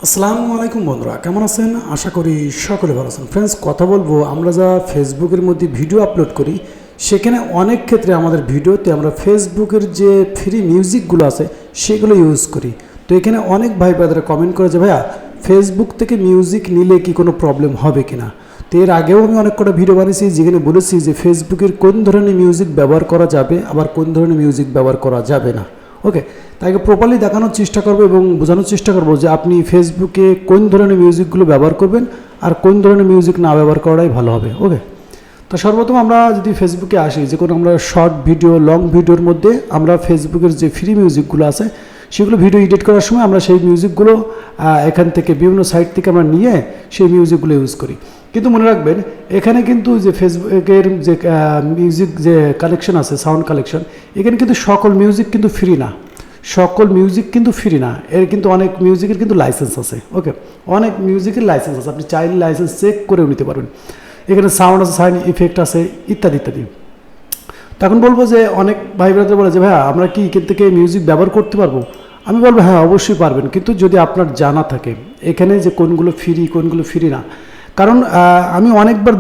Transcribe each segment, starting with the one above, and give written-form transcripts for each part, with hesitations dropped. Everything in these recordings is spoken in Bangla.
আসসালামু আলাইকুম বন্ধুরা, কেমন আছেন? আশা করি সকলে ভালো আছেন। ফ্রেন্ডস, কথা বলবো আমরা যা ফেসবুকের মধ্যে ভিডিও আপলোড করি সেখানে অনেক ক্ষেত্রে আমাদের ভিডিওতে আমরা ফেসবুকের যে ফ্রি মিউজিকগুলো আছে সেগুলো ইউজ করি। তো এখানে অনেক ভাই ব্রাদার কমেন্ট করে যে ভাইয়া ফেসবুক থেকে মিউজিক নিলে কি কোনো প্রবলেম হবে কিনা। তো এর আগেও আমি অনেক কটা ভিডিও বানিয়েছি যেখানে বলেছি যে ফেসবুকের কোন ধরনের মিউজিক ব্যবহার করা যাবে আবার কোন ধরনের মিউজিক ব্যবহার করা যাবে না। ওকে, তাকে প্রপারলি দেখানোর চেষ্টা করবো এবং বোঝানোর চেষ্টা করবো যে আপনি ফেসবুকে কোন ধরনের মিউজিকগুলো ব্যবহার করবেন আর কোন ধরনের মিউজিক না ব্যবহার করাটাই ভালো হবে। ওকে, তো সর্বপ্রথম আমরা যদি ফেসবুকে আসি, যে কোনো আমরা শর্ট ভিডিও লং ভিডিওর মধ্যে আমরা ফেসবুকের যে ফ্রি মিউজিকগুলো আছে সেগুলো ভিডিও এডিট করার সময় আমরা সেই মিউজিকগুলো এখান থেকে বিভিন্ন সাইট থেকে আমরা নিয়ে সেই মিউজিকগুলো ইউজ করি। কিন্তু মনে রাখবেন এখানে কিন্তু যে ফেসবুকের যে মিউজিক যে কালেকশন আছে, সাউন্ড কালেকশন, এখানে কিন্তু সকল মিউজিক কিন্তু ফ্রি না, সকল মিউজিক কিন্তু ফ্রি না, এর কিন্তু অনেক মিউজিকের কিন্তু লাইসেন্স আছে। ওকে, অনেক মিউজিকের লাইসেন্স আছে, আপনি চাইলে লাইসেন্স চেক করেও নিতে পারবেন। এখানে সাউন্ড আছে, সাউন্ড ইফেক্ট আছে, ইত্যাদি ইত্যাদি। তখন বলবো যে অনেক ভাই ব্রাদার বলে যে ভাইয়া আমরা কি এখান থেকে মিউজিক ব্যবহার করতে পারবো? আমি বলবো হ্যাঁ, অবশ্যই পারবেন, কিন্তু যদি আপনার জানা থাকে এখানে যে কোনগুলো ফ্রি কোনগুলো ফ্রি না। কারণ আমি অনেকবার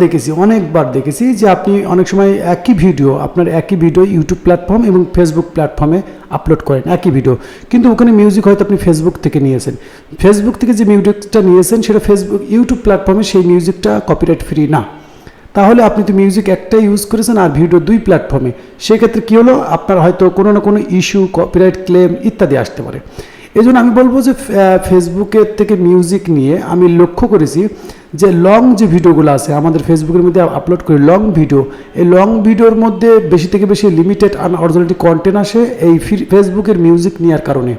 দেখেছি যে আপনি অনেক সময় একই ভিডিও ইউটিউব প্ল্যাটফর্ম এবং ফেসবুক প্ল্যাটফর্মে আপলোড করেন একই ভিডিও, কিন্তু ওখানে মিউজিক হয়তো আপনি ফেসবুক থেকে নিয়েছেন, ফেসবুক থেকে যে মিউজিকটা নিয়েছেন সেটা ইউটিউব প্ল্যাটফর্মে সেই মিউজিকটা কপিরাইট ফ্রি না। তাহলে আপনি তো মিউজিক একটাই ইউজ করেছেন আর ভিডিও দুই প্ল্যাটফর্মে, সেক্ষেত্রে কী হলো, আপনার হয়তো কোনো না কোনো ইস্যু, কপিরাইট ক্লেম ইত্যাদি আসতে পারে। এই জন্য আমি বলবো যে ফেসবুকের থেকে মিউজিক নিয়ে আমি লক্ষ্য করেছি যে লং যে ভিডিওগুলো আছে আমাদের ফেসবুকের মধ্যে আপলোড করি লং ভিডিও, এই লং ভিডিওর মধ্যে বেশি থেকে বেশি লিমিটেড আনঅরিজিনালিটি কন্টেন্ট আসে এই ফেসবুকের মিউজিক নেওয়ার কারণে।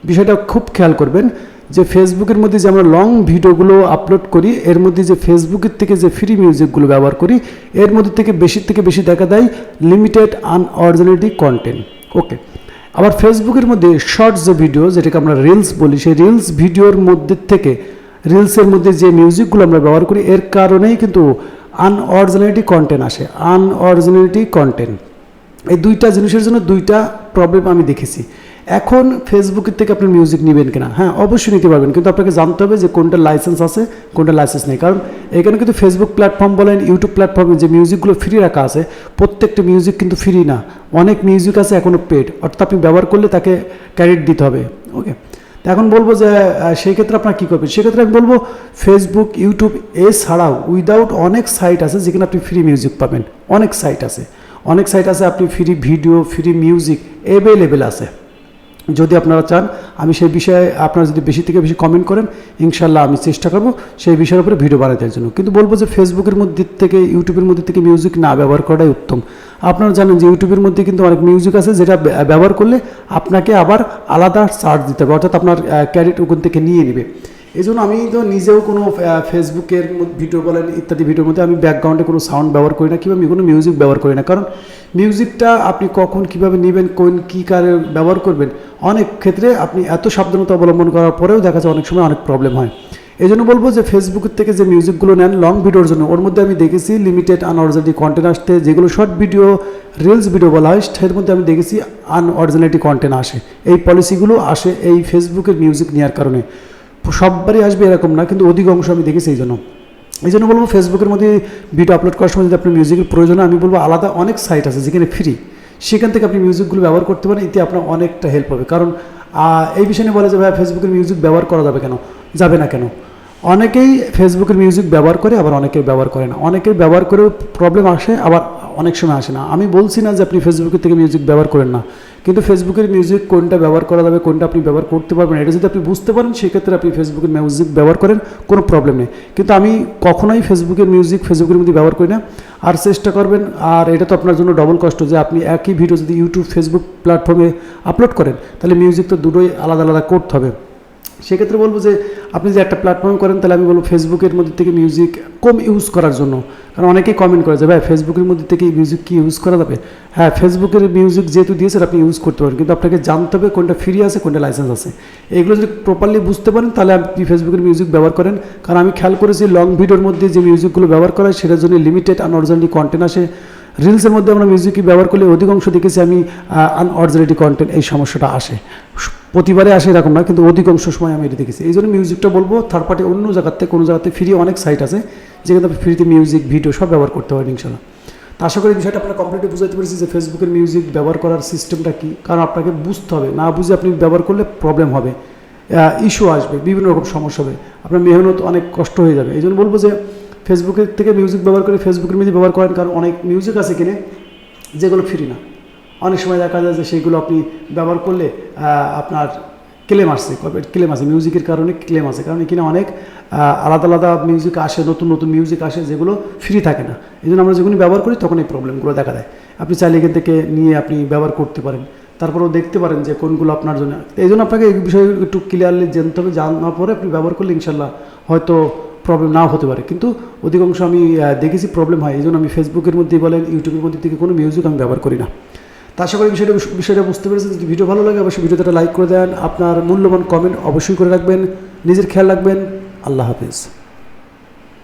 বিষয়টা খুব খেয়াল করবেন যে ফেসবুকের মধ্যে যে আমরা লং ভিডিওগুলো আপলোড করি এর মধ্যে যে ফেসবুকের থেকে যে ফ্রি মিউজিকগুলো ব্যবহার করি এর মধ্যে থেকে বেশি দেখা দেয় লিমিটেড আনঅরিজিনালিটি কন্টেন্ট। ওকে, আবার ফেসবুকের মধ্যে শর্টস যে ভিডিও, যেটাকে আমরা রিলস বলি, সেই রিলস ভিডিওর মধ্যে থেকে রিলসের মধ্যে যে মিউজিকগুলো আমরা ব্যবহার করি এর কারণেই কিন্তু আনঅরিজিনালিটি কন্টেন্ট আসে, আনঅরিজিনালিটি কন্টেন্ট। এই দুইটা জিনিসের জন্য দুইটা প্রবলেম আমি দেখেছি। এখন ফেসবুকের থেকে আপনি মিউজিক নেবেন কিনা? হ্যাঁ, অবশ্যই নিতে পারবেন, কিন্তু আপনাকে জানতে হবে যে কোনটা লাইসেন্স আছে কোনটা লাইসেন্স নেই। কারণ এখানে কিন্তু ফেসবুক প্ল্যাটফর্ম বলেন, ইউটিউব প্ল্যাটফর্মে যে মিউজিকগুলো ফ্রি রাখা আছে প্রত্যেকটা মিউজিক কিন্তু ফ্রি না, অনেক মিউজিক আছে এখনও পেড, অর্থাৎ আপনি ব্যবহার করলে তাকে ক্রেডিট দিতে হবে। ওকে, তো এখন বলবো যে সেই ক্ষেত্রে আপনার কী করবেন? সেক্ষেত্রে আমি বলবো ফেসবুক, ইউটিউব এছাড়াও উইদাউট অনেক সাইট আছে যেখানে আপনি ফ্রি মিউজিক পাবেন। অনেক সাইট আছে, আপনি free video, free music available আছে। যদি আপনারা চান আমি সেই বিষয়ে আপনারা যদি বেশি থেকে বেশি কমেন্ট করেন ইনশাল্লাহ আমি চেষ্টা করব সেই বিষয়ের উপরে ভিডিও বানাতে জন্য। কিন্তু বলবো যে ফেসবুকের মধ্যে থেকে, ইউটিউবের মধ্যে থেকে মিউজিক না ব্যবহার করাটাই উত্তম। আপনারা জানেন যে ইউটিউবের মধ্যে কিন্তু অনেক মিউজিক আছে যেটা ব্যবহার করলে আপনাকে আবার আলাদা চার্জ দিতে হবে, অর্থাৎ আপনার ক্রেডিট ওখান থেকে নিয়ে নেবে। এই জন্য আমি তো নিজেও কোনো ফেসবুকের ভিডিও বলেন ইত্যাদি ভিডিওর মধ্যে আমি ব্যাকগ্রাউন্ডে কোনো সাউন্ড ব্যবহার করি না, কিংবা আমি কোনো মিউজিক ব্যবহার করি না। কারণ মিউজিকটা আপনি কখন কীভাবে নেবেন, কোন কী কারে ব্যবহার করবেন, অনেক ক্ষেত্রে আপনি এত সাবধানতা অবলম্বন করার পরেও দেখা যায় অনেক সময় অনেক প্রবলেম হয়। এই জন্য বলবো যে ফেসবুকের থেকে যে মিউজিকগুলো নেন লং ভিডিওর জন্য, ওর মধ্যে আমি দেখেছি লিমিটেড আনঅরিজিনালিটি কন্টেন্ট আসতে, যেগুলো শর্ট ভিডিও, রিলস ভিডিও বলা হয় সের মধ্যে আমি দেখেছি আনঅরিজিনালিটি কন্টেন্ট আসে। এই পলিসিগুলো আসে এই ফেসবুকের মিউজিক নেওয়ার কারণে। সববারই আসবে এরকম না, কিন্তু অধিকাংশ আমি দেখেছি। এই জন্য বলবো ফেসবুকের মধ্যে ভিডিও আপলোড করার সময় যদি আপনার মিউজিকের প্রয়োজন হয় আমি বলবো আলাদা অনেক সাইট আছে যেখানে ফ্রি, সেখান থেকে আপনি মিউজিকগুলো ব্যবহার করতে পারেন, এতে আপনার অনেকটা হেল্প হবে। কারণ এই বিষয়ে বলে যে ভাই ফেসবুকের মিউজিক ব্যবহার করা যাবে না কেন? অনেকেই ফেসবুকের মিউজিক ব্যবহার করে, আবার অনেকেই ব্যবহার করে না। অনেকের ব্যবহার করেও প্রবলেম আসে, আবার অনেক সময় আসে না। আমি বলছি না যে আপনি ফেসবুকের থেকে মিউজিক ব্যবহার করেন না, কিন্তু ফেসবুকের মিউজিক কোনটা ব্যবহার করা যাবে, কোনটা আপনি ব্যবহার করতে পারবেন, এটা যদি আপনি বুঝতে পারেন সেক্ষেত্রে আপনি ফেসবুকের মিউজিক ব্যবহার করেন, কোনো প্রবলেম নেই। কিন্তু আমি কখনোই ফেসবুকের মিউজিক ফেসবুকের মধ্যে ব্যবহার করি না। আর চেষ্টা করবেন, আর এটা তো আপনার জন্য ডবল কষ্ট যে আপনি একই ভিডিও যদি ইউটিউব, ফেসবুক প্ল্যাটফর্মে আপলোড করেন তাহলে মিউজিক তো দুটোই আলাদা আলাদা করতে হবে। সেক্ষেত্রে বলবো যে আপনি যে একটা প্ল্যাটফর্ম করেন তাহলে আমি বলবো ফেসবুকের মধ্যে থেকে মিউজিক কম ইউজ করার জন্য। কারণ অনেকেই কমেন্ট করে যে ভাই ফেসবুকের মধ্যে থেকে মিউজিক কি ইউজ করা যাবে? হ্যাঁ, ফেসবুকের মিউজিক যেহেতু দিয়েছেন আপনি ইউজ করতে পারেন, কিন্তু আপনাকে জানতে হবে কোনটা ফ্রি আছে কোনটা লাইসেন্স আছে। এগুলো যদি প্রপারলি বুঝতে পারেন তাহলে আপনি ফেসবুকের মিউজিক ব্যবহার করেন। কারণ আমি খেয়াল করেছি লং ভিডিওর মধ্যে যে মিউজিকগুলো ব্যবহার করা হয় সেটার জন্য লিমিটেড আনঅরিজিনালিটি কন্টেন্ট আসে, রিলসের মধ্যে আমরা মিউজিক ব্যবহার করলে অধিকাংশ দেখেছি আমি আনঅরিজিনালিটি কন্টেন্ট এই সমস্যাটা আসে। প্রতিবারে আসে এরকম না, কিন্তু অধিকাংশ সময় আমি এটা দেখেছি। এই জন্য মিউজিকটা বলবো থার্ড পার্টি অন্য জায়গাতে, কোনো জায়গাতে ফ্রি অনেক সাইট আছে যেখানে আপনি ফ্রিতে মিউজিক ভিডিও সব ব্যবহার করতে পারেন ইনশাল্লাহ। তো আশা করি বিষয়টা আপনারা কমপ্লিটলি বুঝাতে পেরেছি যে ফেসবুকের মিউজিক ব্যবহার করার সিস্টেমটা কী, কারণ আপনাকে বুঝতে হবে, না বুঝে আপনি ব্যবহার করলে প্রবলেম হবে, ইস্যু আসবে, বিভিন্ন রকম সমস্যা হবে, আপনার মেহনত অনেক কষ্ট হয়ে যাবে। এই জন্য বলবো যে ফেসবুকের থেকে মিউজিক ব্যবহার করে ফেসবুকের মিউজিক ব্যবহার করেন, কারণ অনেক মিউজিক আছে কিনে যেগুলো ফ্রি না। অনেক সময় দেখা যায় যে সেইগুলো আপনি ব্যবহার করলে আপনার ক্লেম আসছে, ক্লেম আছে মিউজিকের কারণে, ক্লেম আছে কারণ এখানে অনেক আলাদা আলাদা মিউজিক আসে, নতুন নতুন মিউজিক আসে যেগুলো ফ্রি থাকে না। এই জন্য আমরা যখনই ব্যবহার করি তখন এই প্রবলেমগুলো দেখা দেয়। আপনি চাইলে এখান থেকে নিয়ে আপনি ব্যবহার করতে পারেন, তারপরেও দেখতে পারেন যে কোনগুলো আপনার জন্য। এই জন্য আপনাকে এই বিষয়ে একটু ক্লিয়ারলি জানতে হবে, জানার পরে আপনি ব্যবহার করলে ইনশাল্লাহ হয়তো প্রবলেম নাও হতে পারে, কিন্তু অধিকাংশ আমি দেখেছি প্রবলেম হয়। এই জন্য আমি ফেসবুকের মধ্যে বলেন, ইউটিউবের মধ্যে থেকে কোনো মিউজিক আমি ব্যবহার করি না। তা আশা করি বিষয়টা বুঝতে পেরেছেন। যদি ভিডিও ভালো লাগে অবশ্যই ভিডিওতে লাইক করে দেন, আপনার মূল্যবান কমেন্ট অবশ্যই করে রাখবেন, নিজের খেয়াল রাখবেন। আল্লাহ হাফিজ।